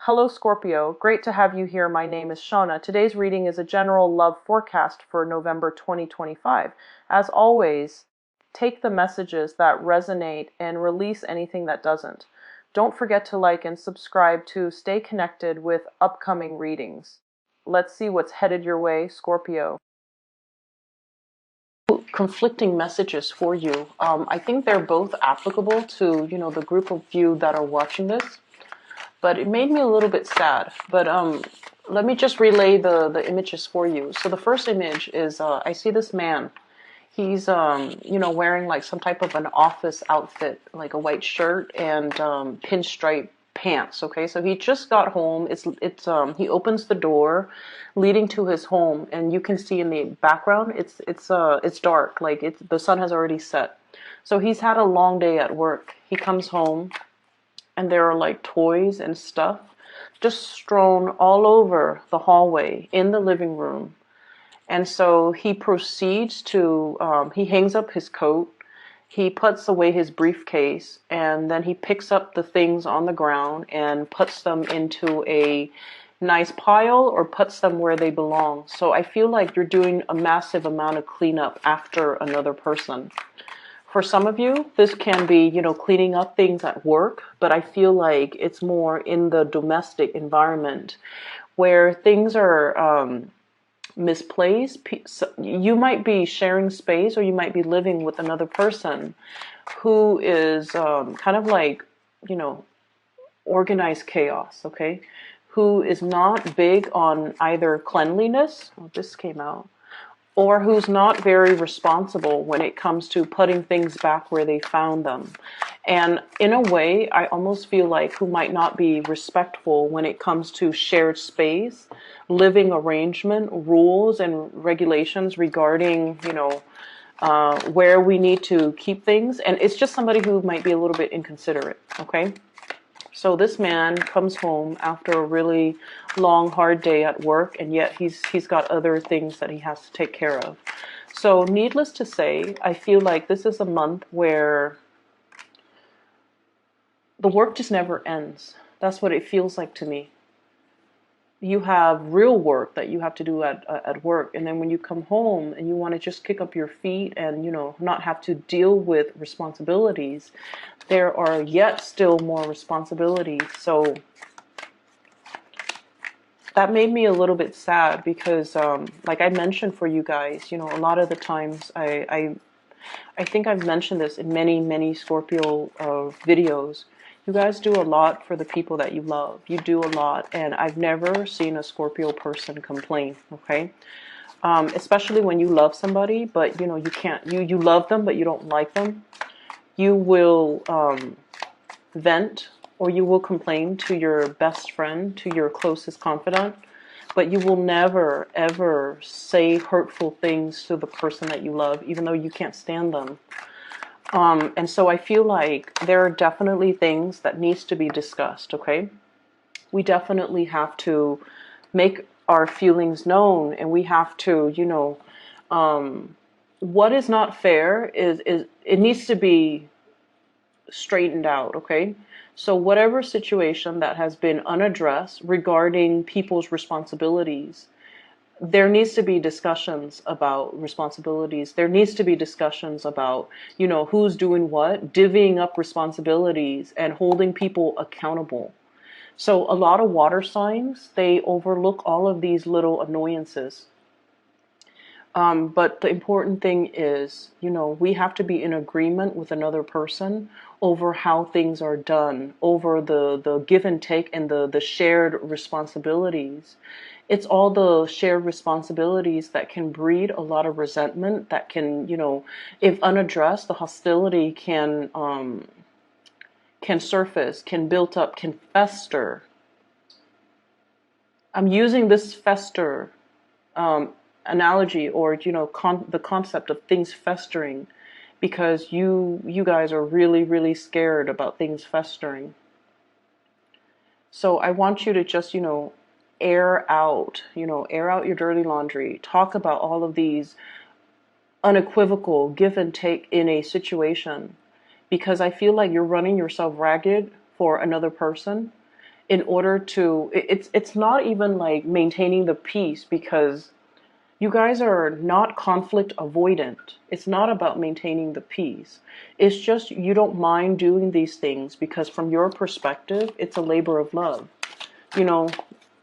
Hello Scorpio, great to have you here. My name is Shauna. Today's reading is a general love forecast for November 2025. As always, take the messages that resonate and release anything that doesn't. Don't forget to like and subscribe to stay connected with upcoming readings. Let's see what's headed your way, Scorpio. Conflicting messages for you. I think they're both applicable to, the group of you that are watching this. But it made me a little bit sad. But let me just relay the images for you. So the first image is I see this man. He's wearing like some type of an office outfit, like a white shirt and pinstripe pants. Okay, so he just got home. He opens the door leading to his home, and you can see in the background it's dark, like the sun has already set. So he's had a long day at work. He comes home, and there are like toys and stuff just strewn all over the hallway in the living room. And so he proceeds to, he hangs up his coat, he puts away his briefcase, and then he picks up the things on the ground and puts them into a nice pile or puts them where they belong. So I feel like you're doing a massive amount of cleanup after another person. For some of you, this can be, cleaning up things at work, but I feel like it's more in the domestic environment where things are misplaced. You might be sharing space, or you might be living with another person who is kind of like, organized chaos, okay? Who is not big on either cleanliness, oh, this came out, or who's not very responsible when it comes to putting things back where they found them. And in a way, I almost feel like who might not be respectful when it comes to shared space, living arrangement, rules and regulations regarding, where we need to keep things. And it's just somebody who might be a little bit inconsiderate, okay? So this man comes home after a really long, hard day at work, and yet he's got other things that he has to take care of. So needless to say, I feel like this is a month where the work just never ends. That's what it feels like to me. You have real work that you have to do at work, and then when you come home and you want to just kick up your feet and not have to deal with responsibilities, there are yet still more responsibilities. So that made me a little bit sad because like I mentioned for you guys, a lot of the times I think I've mentioned this in many Scorpio videos. You guys do a lot for the people that you love. You do a lot, and I've never seen a Scorpio person complain, okay? Especially when you love somebody, but you can't, you love them, but you don't like them. You will vent, or you will complain to your best friend, to your closest confidant, but you will never, ever say hurtful things to the person that you love, even though you can't stand them. And so I feel like there are definitely things that needs to be discussed, okay? We definitely have to make our feelings known, and we have to, what is not fair is it needs to be straightened out, okay? So whatever situation that has been unaddressed regarding people's responsibilities, there needs to be discussions about responsibilities. There needs to be discussions about, who's doing what, divvying up responsibilities and holding people accountable. So a lot of water signs, they overlook all of these little annoyances. But the important thing is, we have to be in agreement with another person over how things are done, over the give and take and the shared responsibilities. It's all the shared responsibilities that can breed a lot of resentment, that can, if unaddressed, the hostility can surface, can build up, can fester. I'm using this fester analogy, or the concept of things festering, because you guys are really scared about things festering. So I want you to just air out your dirty laundry. Talk about all of these unequivocal give and take in a situation, because I feel like you're running yourself ragged for another person, in order to, it's not even like maintaining the peace, because you guys are not conflict avoidant. It's not about maintaining the peace. It's just you don't mind doing these things because from your perspective, it's a labor of love. You know,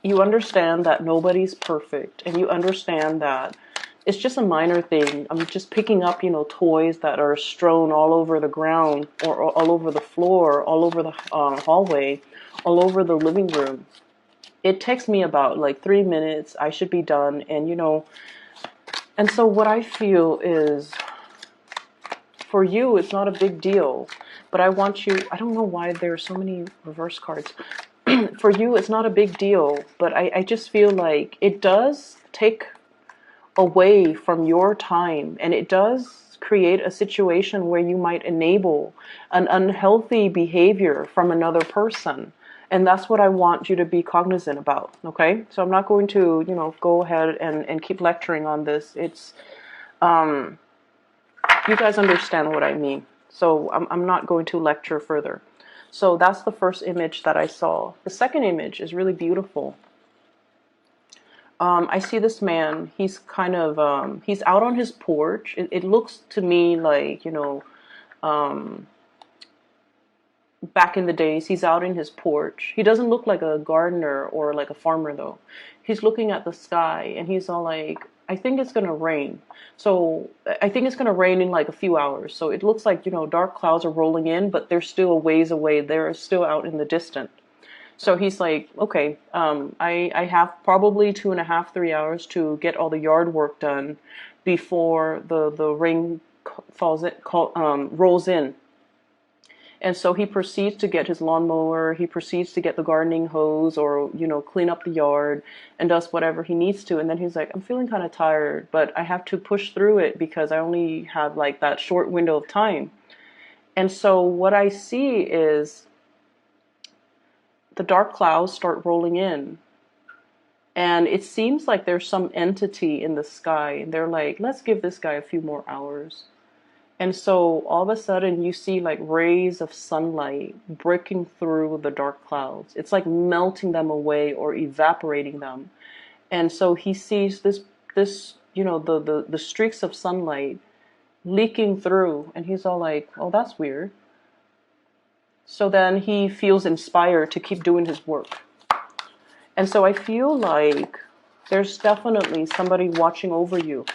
you understand that nobody's perfect, and you understand that it's just a minor thing. I'm just picking up, toys that are strewn all over the ground, or all over the floor, all over the hallway, all over the living room. It takes me about like 3 minutes. I should be done. And so what I feel is, for you, it's not a big deal. But I want you, I don't know why there are so many reverse cards. For you, it's not a big deal. But I just feel like it does take away from your time. And it does create a situation where you might enable an unhealthy behavior from another person. And that's what I want you to be cognizant about, okay? So I'm not going to, go ahead and keep lecturing on this. It's, you guys understand what I mean. So I'm not going to lecture further. So that's the first image that I saw. The second image is really beautiful. I see this man, he's kind of, he's out on his porch. It looks to me like, back in the days, he's out in his porch. He doesn't look like a gardener or like a farmer though. He's looking at the sky and he's all like, I think it's going to rain. So I think it's going to rain in like a few hours. So it looks like, dark clouds are rolling in, but they're still a ways away. They're still out in the distance. So he's like, okay, I have probably 2.5, 3 hours to get all the yard work done before the rain rolls in. And so he proceeds to get his lawnmower, he proceeds to get the gardening hose, or, clean up the yard, and does whatever he needs to. And then he's like, I'm feeling kind of tired, but I have to push through it because I only have like that short window of time. And so what I see is the dark clouds start rolling in. And it seems like there's some entity in the sky, and they're like, let's give this guy a few more hours. And so all of a sudden you see like rays of sunlight breaking through the dark clouds. It's like melting them away or evaporating them. And so he sees this the streaks of sunlight leaking through, and he's all like, oh, that's weird. So then he feels inspired to keep doing his work. And so I feel like there's definitely somebody watching over you.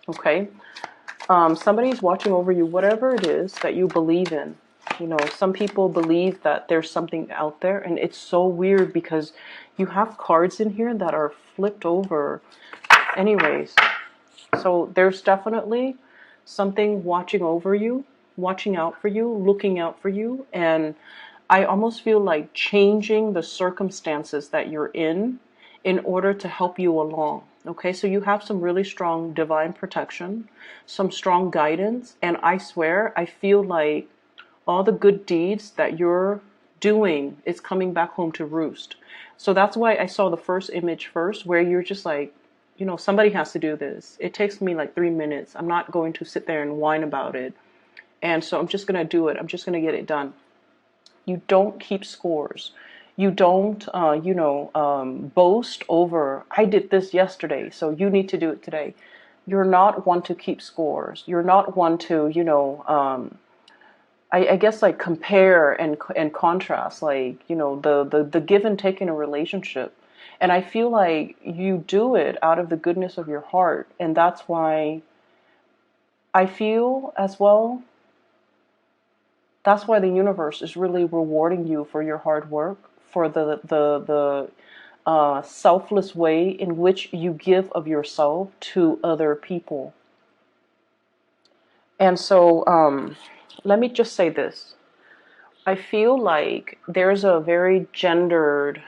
Okay? Somebody's watching over you, whatever it is that you believe in. Some people believe that there's something out there, and it's so weird because you have cards in here that are flipped over. Anyways, so there's definitely something watching over you, watching out for you, looking out for you, and I almost feel like changing the circumstances that you're in order to help you along. Okay, so you have some really strong divine protection, some strong guidance, and I swear, I feel like all the good deeds that you're doing is coming back home to roost. So that's why I saw the first image first, where you're just like, somebody has to do this. It takes me like 3 minutes. I'm not going to sit there and whine about it. And so I'm just going to do it. I'm just going to get it done. You don't keep scores. You don't, boast over, I did this yesterday, so you need to do it today. You're not one to keep scores. You're not one to, I guess like compare and contrast, like, the give and take in a relationship. And I feel like you do it out of the goodness of your heart. And that's why I feel as well, that's why the universe is really rewarding you for your hard work, for the selfless way in which you give of yourself to other people. And so let me just say this. I feel like there's a very gendered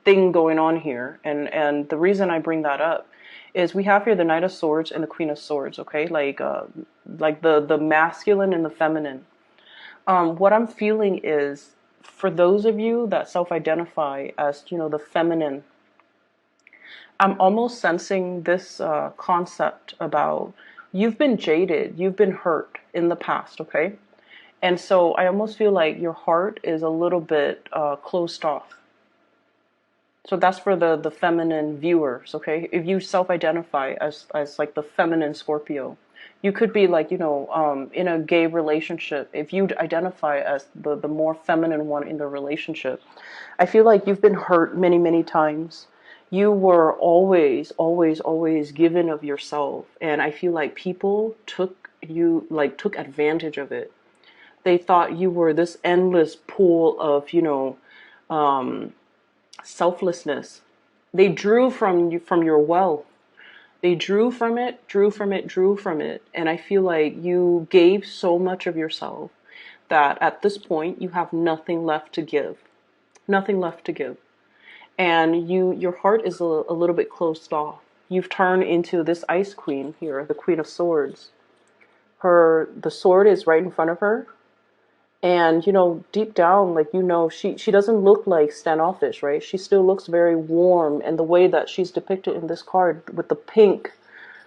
thing going on here. And the reason I bring that up is we have here the Knight of Swords and the Queen of Swords, okay? Like the masculine and the feminine. What I'm feeling is, for those of you that self-identify as, the feminine, I'm almost sensing this concept about you've been jaded, you've been hurt in the past, okay? And so I almost feel like your heart is a little bit closed off. So that's for the feminine viewers, okay? If you self-identify as like the feminine Scorpio, you could be like, in a gay relationship. If you identify as the more feminine one in the relationship, I feel like you've been hurt many, many times. You were always, always, always given of yourself. And I feel like people took advantage of it. They thought you were this endless pool of, selflessness. They drew from you, from your wealth. They drew from it, drew from it, drew from it. And I feel like you gave so much of yourself that at this point you have nothing left to give. Nothing left to give. And your heart is a little bit closed off. You've turned into this ice queen here, the Queen of Swords. The sword is right in front of her. And, deep down, like, she doesn't look like standoffish, right? She still looks very warm. And the way that she's depicted in this card with the pink,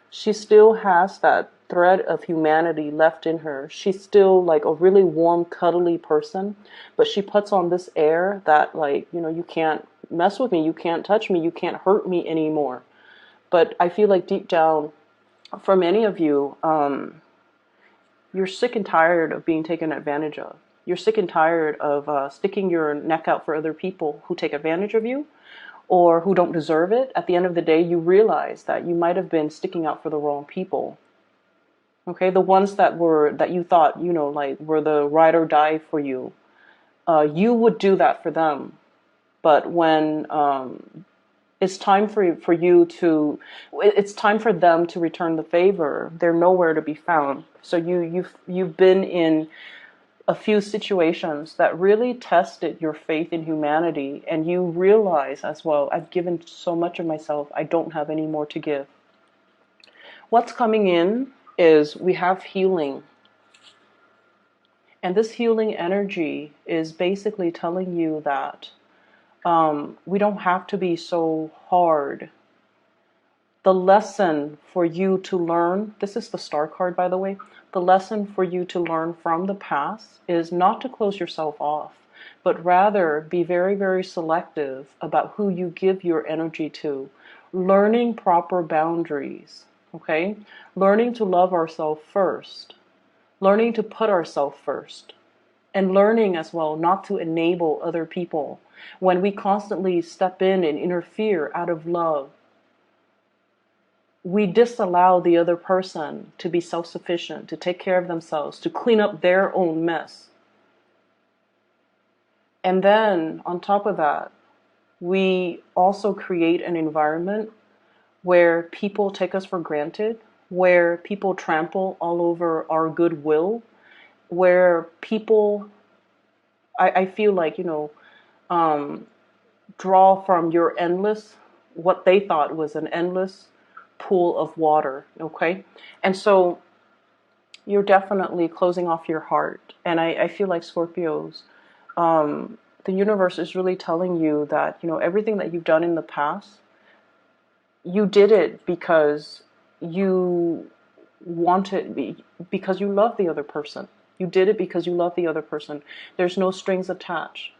she still has that thread of humanity left in her. She's still like a really warm, cuddly person. But she puts on this air that, like, you can't mess with me. You can't touch me. You can't hurt me anymore. But I feel like deep down, for many of you, you're sick and tired of being taken advantage of. You're sick and tired of sticking your neck out for other people who take advantage of you or who don't deserve it. At the end of the day, you realize that you might have been sticking out for the wrong people. Okay, the ones that you thought, like were the ride or die for you. You would do that for them. But when it's time it's time for them to return the favor, they're nowhere to be found. So you've been in a few situations that really tested your faith in humanity, and you realize as well, I've given so much of myself, I don't have any more to give. What's coming in is we have healing. And this healing energy is basically telling you that we don't have to be so hard. The lesson for you to learn, this is the Star card, by the way, the lesson for you to learn from the past is not to close yourself off, but rather be very, very selective about who you give your energy to. Learning proper boundaries, okay? Learning to love ourselves first. Learning to put ourselves first. And learning as well not to enable other people. When we constantly step in and interfere out of love, we disallow the other person to be self-sufficient, to take care of themselves, to clean up their own mess. And then, on top of that, we also create an environment where people take us for granted, where people trample all over our goodwill, where people, I feel like, draw from what they thought was an endless pool of water, okay? And so you're definitely closing off your heart. And I feel like Scorpios, the universe is really telling you that, everything that you've done in the past, you did it because you because you love the other person. You did it because you love the other person. There's no strings attached.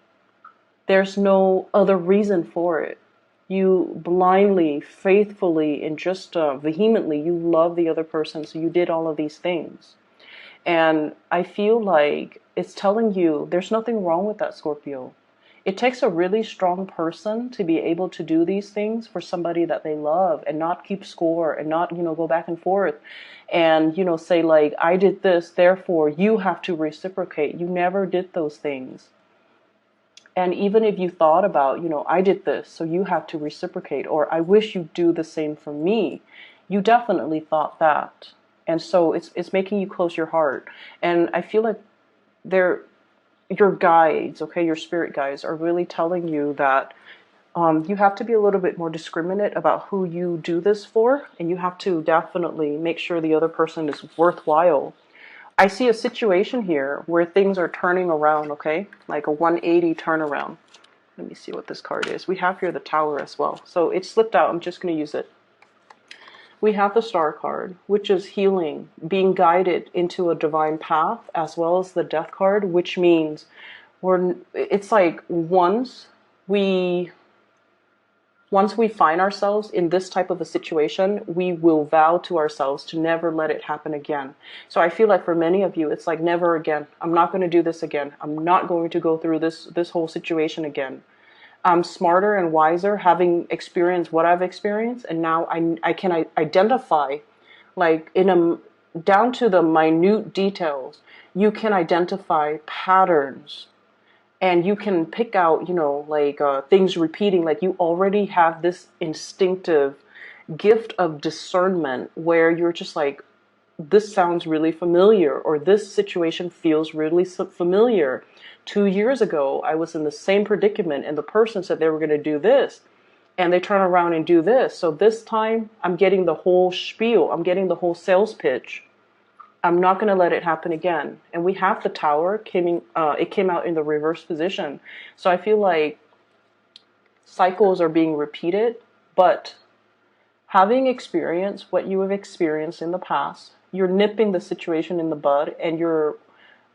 There's no other reason for it. You blindly, faithfully, and just vehemently, you love the other person, so you did all of these things. And I feel like it's telling you there's nothing wrong with that, Scorpio. It takes a really strong person to be able to do these things for somebody that they love and not keep score and not, go back and forth and, say like, I did this, therefore you have to reciprocate. You never did those things. And even if you thought about, I did this, so you have to reciprocate, or I wish you'd do the same for me, you definitely thought that. And so it's making you close your heart. And I feel like your guides, okay, your spirit guides are really telling you that you have to be a little bit more discriminate about who you do this for, and you have to definitely make sure the other person is worthwhile. I see a situation here where things are turning around, okay? Like a 180 turnaround. Let me see what this card is. We have here the Tower as well. So it slipped out. I'm just going to use it. We have the Star card, which is healing, being guided into a divine path, as well as the Death card, which means it's like we once we find ourselves in this type of a situation, we will vow to ourselves to never let it happen again. So I feel like for many of you, it's like never again. I'm not going to do this again. I'm not going to go through this whole situation again. I'm smarter and wiser, having experienced what I've experienced, and now I can identify, like down to the minute details. You can identify patterns, and you can pick out, like things repeating. Like you already have this instinctive gift of discernment where you're just like, this sounds really familiar, or this situation feels really familiar. 2 years ago, I was in the same predicament, and the person said they were going to do this, and they turn around and do this. So this time, I'm getting the whole spiel. I'm getting the whole sales pitch. I'm not going to let it happen again. And we have the Tower. It came out in the reverse position. So I feel like cycles are being repeated, but having experienced what you have experienced in the past, you're nipping the situation in the bud, and you're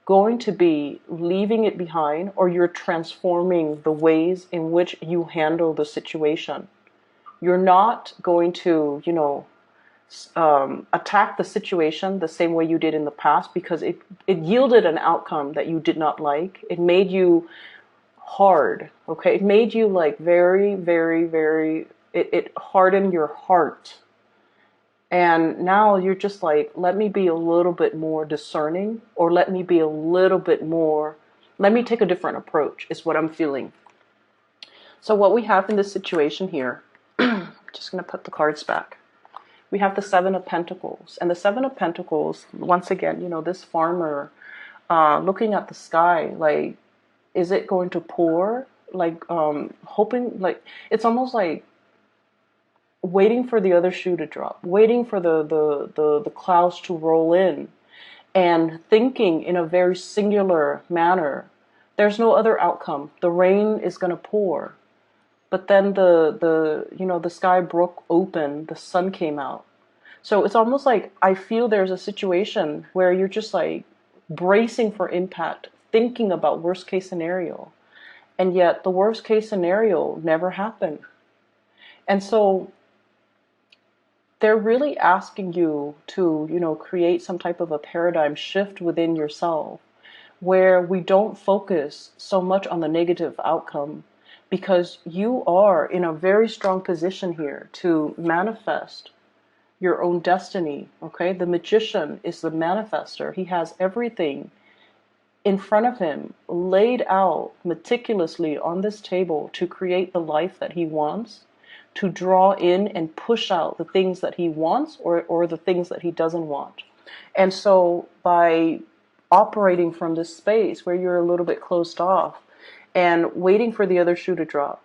going to be leaving it behind, or you're transforming the ways in which you handle the situation. You're not going to, attack the situation the same way you did in the past, because it yielded an outcome that you did not like. It made you hard, okay? It made you like very, very, very, it hardened your heart. And now you're just like, let me be a little bit more discerning, or let me take a different approach, is what I'm feeling. So what we have in this situation here, just going to put the cards back. We have the Seven of Pentacles. And the Seven of Pentacles, once again, this farmer looking at the sky, like, is it going to pour? Like, hoping, like, it's almost like waiting for the other shoe to drop, waiting for the clouds to roll in, and thinking in a very singular manner. There's no other outcome. The rain is going to pour. But then the sky broke open, the sun came out. So it's almost like I feel there's a situation where you're just like bracing for impact, thinking about worst case scenario. And yet the worst case scenario never happened. And so they're really asking you to, create some type of a paradigm shift within yourself, where we don't focus so much on the negative outcome, because you are in a very strong position here to manifest your own destiny, okay? The magician is the manifester. He has everything in front of him, laid out meticulously on this table to create the life that he wants, to draw in and push out the things that he wants, or the things that he doesn't want. And so by operating from this space where you're a little bit closed off and waiting for the other shoe to drop,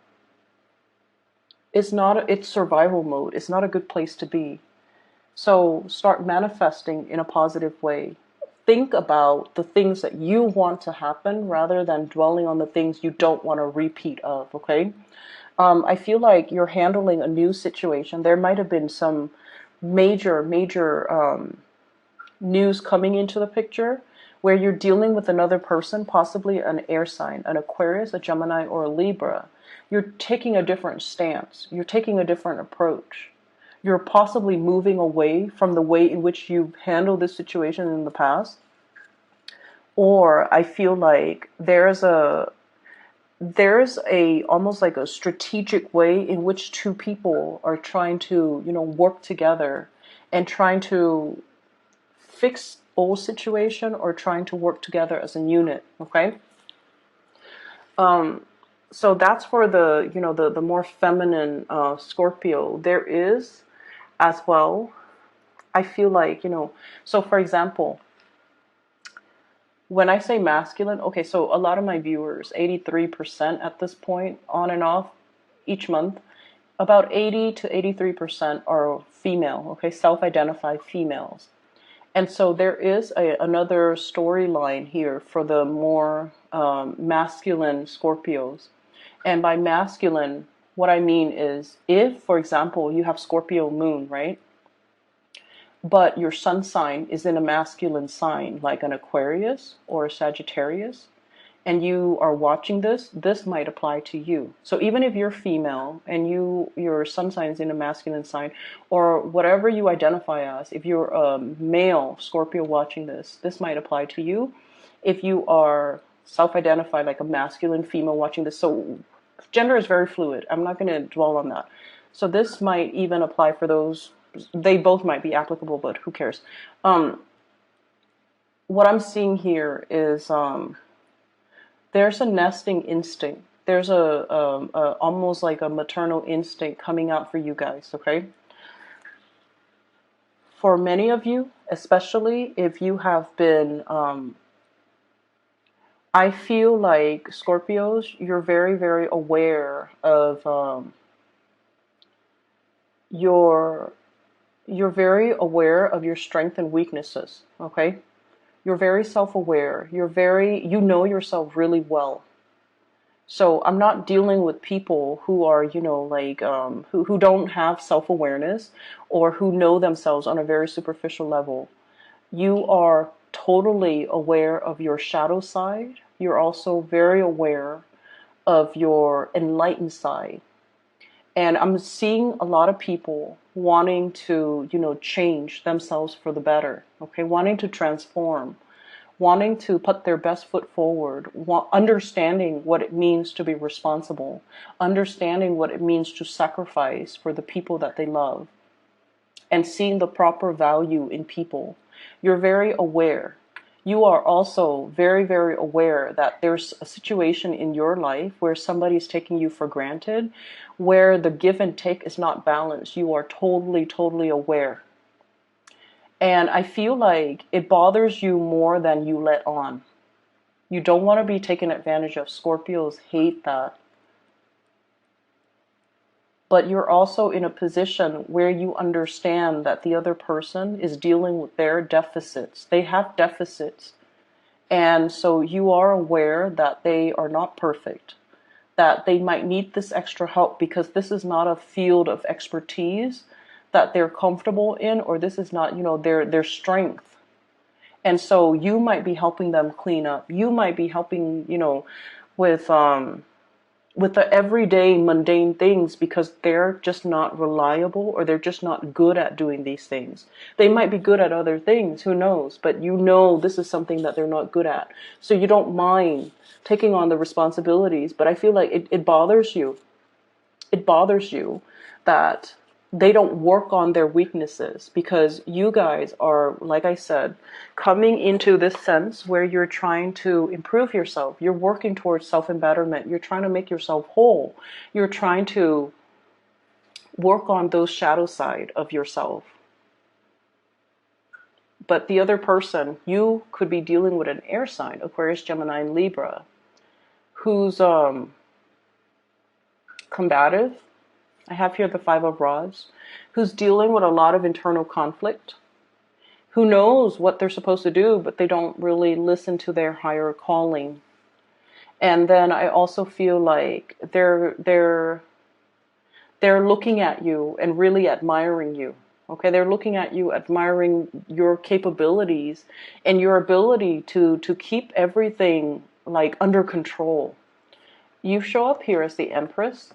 it's survival mode. It's not a good place to be. So start manifesting in a positive way. Think about the things that you want to happen rather than dwelling on the things you don't want a repeat of, okay? I feel like you're handling a new situation. There might have been some major news coming into the picture where you're dealing with another person, possibly an air sign, an Aquarius, a Gemini, or a Libra. You're taking a different stance. You're taking a different approach. You're possibly moving away from the way in which you've handled this situation in the past. Or I feel like there's almost like a strategic way in which two people are trying to, work together and trying to fix old situation, or trying to work together as a unit, okay? So that's for the more feminine Scorpio. There is as well, I feel like, so for example, when I say masculine, okay, so a lot of my viewers, 83% at this point, on and off each month, about 80 to 83% are female, okay, self-identified females. And so there is another storyline here for the more masculine Scorpios. And by masculine, what I mean is, if, for example, you have Scorpio moon, right? but your sun sign is in a masculine sign, like an Aquarius or a Sagittarius, and you are watching this, this might apply to you. So even if you're female and your sun sign is in a masculine sign, or whatever you identify as, if you're a male Scorpio watching this, this might apply to you. If you are self-identified like a masculine female watching this, so gender is very fluid. I'm not going to dwell on that. So this might even apply for those. They both might be applicable, but who cares? What I'm seeing here is there's a nesting instinct. There's a almost like a maternal instinct coming out for you guys, okay? For many of you, especially if you have been, I feel like Scorpios, you're very, very aware of you're very aware of your strengths and weaknesses, okay? You're very self-aware. You know yourself really well. So I'm not dealing with people who are, like, who don't have self-awareness or who know themselves on a very superficial level. You are totally aware of your shadow side. You're also very aware of your enlightened side. And I'm seeing a lot of people wanting to, change themselves for the better, okay? Wanting to transform, wanting to put their best foot forward, understanding what it means to be responsible, understanding what it means to sacrifice for the people that they love, and seeing the proper value in people. You're very aware. You are also very, very aware that there's a situation in your life where somebody's taking you for granted, where the give and take is not balanced. You are totally, totally aware. And I feel like it bothers you more than you let on. You don't want to be taken advantage of. Scorpios hate that. But you're also in a position where you understand that the other person is dealing with their deficits. They have deficits. And so you are aware that they are not perfect, that they might need this extra help because this is not a field of expertise that they're comfortable in, or this is not, their strength. And so you might be helping them clean up. You might be helping, with the everyday mundane things because they're just not reliable or they're just not good at doing these things. They might be good at other things, who knows, but this is something that they're not good at. So you don't mind taking on the responsibilities, but I feel like it bothers you. It bothers you that they don't work on their weaknesses because you guys are, like I said, coming into this sense where you're trying to improve yourself. You're working towards self-embetterment. You're trying to make yourself whole. You're trying to work on those shadow side of yourself. But the other person, you could be dealing with an air sign, Aquarius, Gemini, and Libra, who's combative. I have here the Five of Rods, who's dealing with a lot of internal conflict, who knows what they're supposed to do, but they don't really listen to their higher calling. And then I also feel like they're looking at you and really admiring you. Okay, they're looking at you, admiring your capabilities and your ability to keep everything like under control. You show up here as the Empress.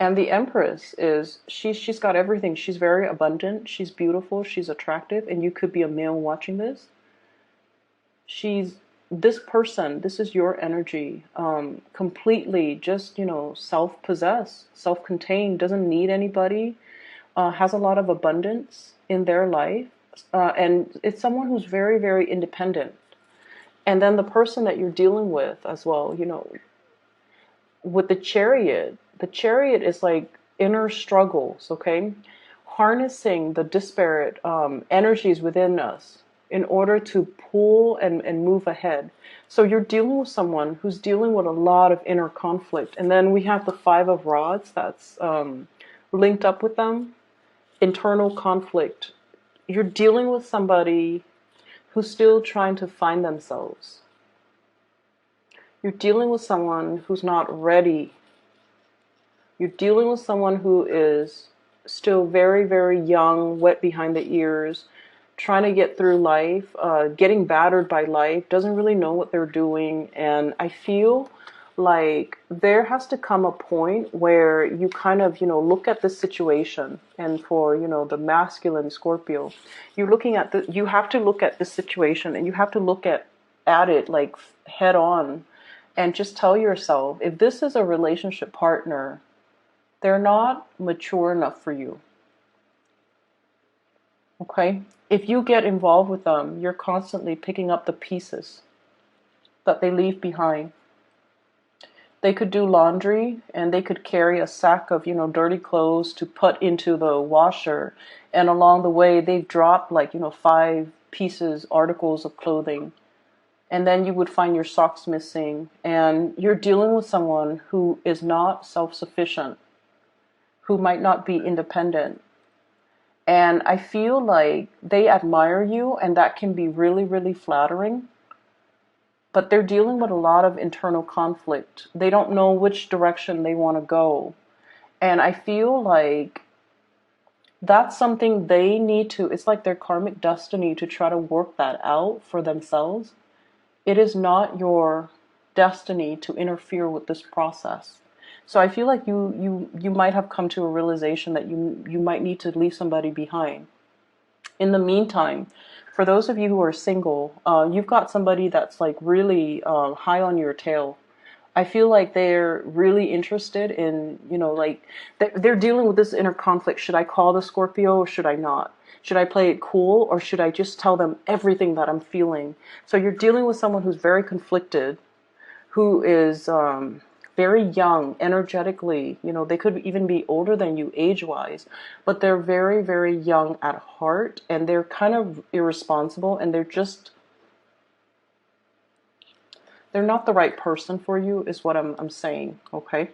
And the Empress is, she's got everything. She's very abundant. She's beautiful. She's attractive. And you could be a male watching this. This person, this is your energy, completely just, self-possessed, self-contained, doesn't need anybody, has a lot of abundance in their life. And it's someone who's very, very independent. And then the person that you're dealing with as well, with the Chariot is like inner struggles, okay? Harnessing the disparate energies within us in order to pull and move ahead. So you're dealing with someone who's dealing with a lot of inner conflict. And then we have the Five of Rods that's linked up with them. Internal conflict. You're dealing with somebody who's still trying to find themselves. You're dealing with someone who's not ready. You're dealing with someone who is still very, very young, wet behind the ears, trying to get through life, getting battered by life, doesn't really know what they're doing. And I feel like there has to come a point where you kind of, look at this situation. And for, the masculine Scorpio, you have to look at this situation, and you have to look at it like head on, and just tell yourself, if this is a relationship partner, they're not mature enough for you. Okay? If you get involved with them, you're constantly picking up the pieces that they leave behind. They could do laundry, and they could carry a sack of, dirty clothes to put into the washer. And along the way, they've dropped like, 5 articles of clothing. And then you would find your socks missing. And you're dealing with someone who is not self-sufficient, who might not be independent. And I feel like they admire you, and that can be really, really flattering. But they're dealing with a lot of internal conflict. They don't know which direction they want to go. And I feel like that's something they need to, it's like their karmic destiny to try to work that out for themselves. It is not your destiny to interfere with this process. So I feel like you might have come to a realization that you might need to leave somebody behind. In the meantime, for those of you who are single, you've got somebody that's like really high on your tail. I feel like they're really interested in, like they're dealing with this inner conflict. Should I call the Scorpio or should I not? Should I play it cool, or should I just tell them everything that I'm feeling? So you're dealing with someone who's very conflicted, who is very young, energetically. They could even be older than you age-wise, but they're very, very young at heart, and they're kind of irresponsible, and they're not the right person for you, is what I'm saying, okay?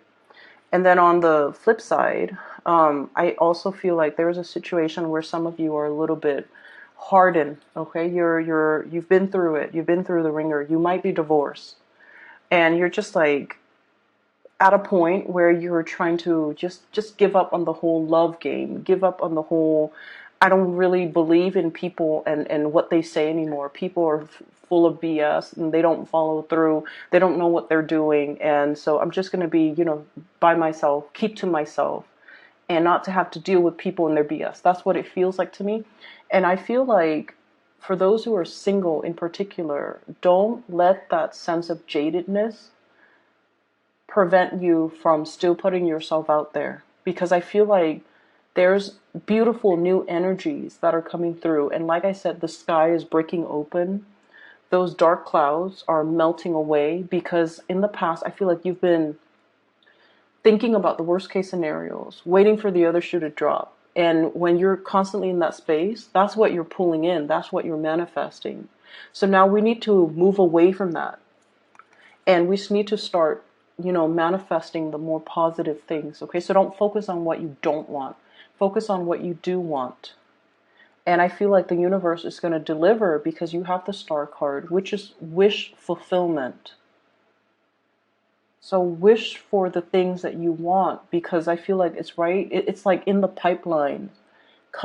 And then on the flip side, I also feel like there's a situation where some of you are a little bit hardened, okay? You've been through it. You've been through the ringer. You might be divorced, and you're just like at a point where you're trying to just give up on the whole love game, give up on the whole, I don't really believe in people and what they say anymore. People are full of BS, and they don't follow through. They don't know what they're doing. And so I'm just going to be, by myself, keep to myself, and not to have to deal with people and their BS. That's what it feels like to me. And I feel like for those who are single in particular, don't let that sense of jadedness prevent you from still putting yourself out there, because I feel like there's beautiful new energies that are coming through. And like I said, the sky is breaking open. Those dark clouds are melting away, because in the past, I feel like you've been thinking about the worst case scenarios, waiting for the other shoe to drop. And when you're constantly in that space, that's what you're pulling in. That's what you're manifesting. So now we need to move away from that. And we just need to start, manifesting the more positive things. Okay, so don't focus on what you don't want. Focus on what you do want. And I feel like the universe is going to deliver, because you have the star card, which is wish fulfillment. So wish for the things that you want, because I feel like it's right. It's like in the pipeline.